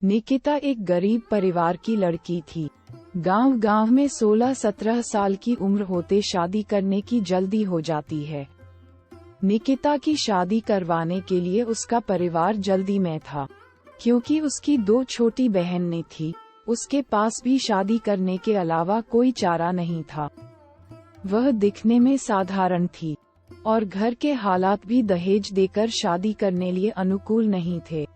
निकिता एक गरीब परिवार की लड़की थी। गांव में 16-17 साल की उम्र होते शादी करने की जल्दी हो जाती है। निकिता की शादी करवाने के लिए उसका परिवार जल्दी में था, क्योंकि उसकी 2 छोटी बहनें थी। उसके पास भी शादी करने के अलावा कोई चारा नहीं था। वह दिखने में साधारण थी और घर के हालात भी दहेज देकर शादी करने लिए अनुकूल नहीं थे,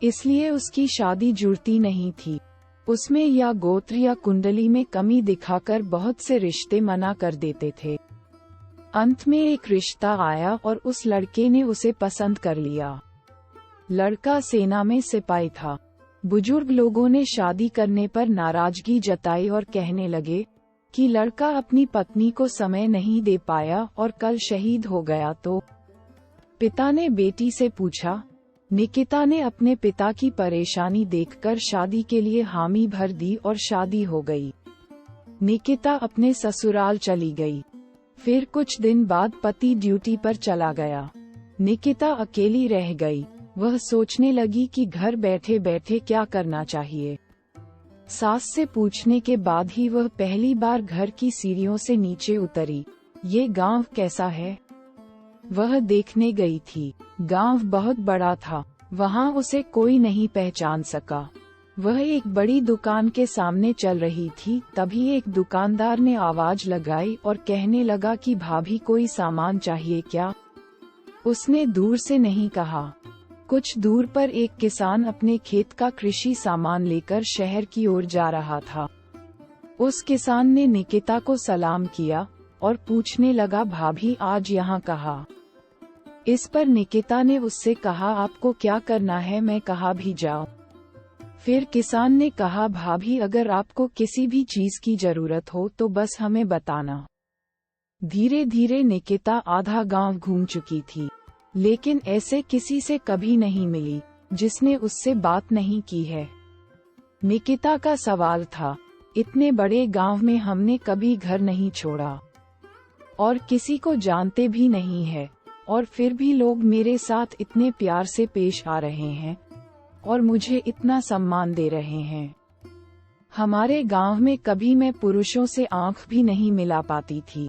इसलिए उसकी शादी जुड़ती नहीं थी। उसमें या गोत्र या कुंडली में कमी दिखाकर बहुत से रिश्ते मना कर देते थे। अंत में एक रिश्ता आया और उस लड़के ने उसे पसंद कर लिया। लड़का सेना में सिपाही था। बुजुर्ग लोगों ने शादी करने पर नाराजगी जताई और कहने लगे कि लड़का अपनी पत्नी को समय नहीं दे पाया और कल शहीद हो गया तो। पिता ने बेटी से पूछा। निकिता ने अपने पिता की परेशानी देखकर शादी के लिए हामी भर दी और शादी हो गई। निकिता अपने ससुराल चली गई। फिर कुछ दिन बाद पति ड्यूटी पर चला गया। निकिता अकेली रह गई। वह सोचने लगी कि घर बैठे बैठे क्या करना चाहिए। सास से पूछने के बाद ही वह पहली बार घर की सीढ़ियों से नीचे उतरी। ये गांव कैसा है? वह देखने गई थी। गांव बहुत बड़ा था। वहां उसे कोई नहीं पहचान सका। वह एक बड़ी दुकान के सामने चल रही थी, तभी एक दुकानदार ने आवाज लगाई और कहने लगा कि भाभी कोई सामान चाहिए क्या? उसने दूर से नहीं कहा। कुछ दूर पर एक किसान अपने खेत का कृषि सामान लेकर शहर की ओर जा रहा था। उस किसान ने निकिता को सलाम किया और पूछने लगा, भाभी आज यहाँ कहाँ? इस पर निकिता ने उससे कहा, आपको क्या करना है, मैं कहा भी जाऊं। फिर किसान ने कहा, भाभी अगर आपको किसी भी चीज की जरूरत हो तो बस हमें बताना। धीरे धीरे निकिता आधा गांव घूम चुकी थी, लेकिन ऐसे किसी से कभी नहीं मिली जिसने उससे बात नहीं की है। निकिता का सवाल था, इतने बड़े गांव में हमने कभी घर नहीं छोड़ा और किसी को जानते भी नहीं है, और फिर भी लोग मेरे साथ इतने प्यार से पेश आ रहे हैं और मुझे इतना सम्मान दे रहे हैं। हमारे गांव में कभी मैं पुरुषों से आंख भी नहीं मिला पाती थी।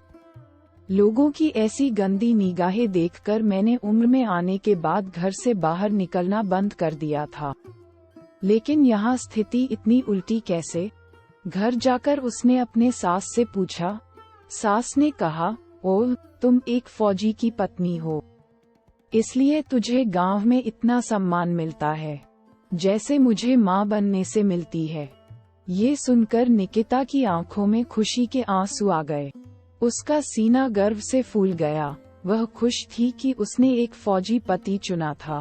लोगों की ऐसी गंदी निगाहें देखकर मैंने उम्र में आने के बाद घर से बाहर निकलना बंद कर दिया था। लेकिन यहाँ स्थिति इतनी उल्टी कैसे? घर जाकर उसने अपने सास से पूछा। सास ने कहा, ओह, तुम एक फौजी की पत्नी हो, इसलिए तुझे गांव में इतना सम्मान मिलता है, जैसे मुझे माँ बनने से मिलती है। ये सुनकर निकिता की आंखों में खुशी के आंसू आ गए। उसका सीना गर्व से फूल गया। वह खुश थी कि उसने एक फौजी पति चुना था।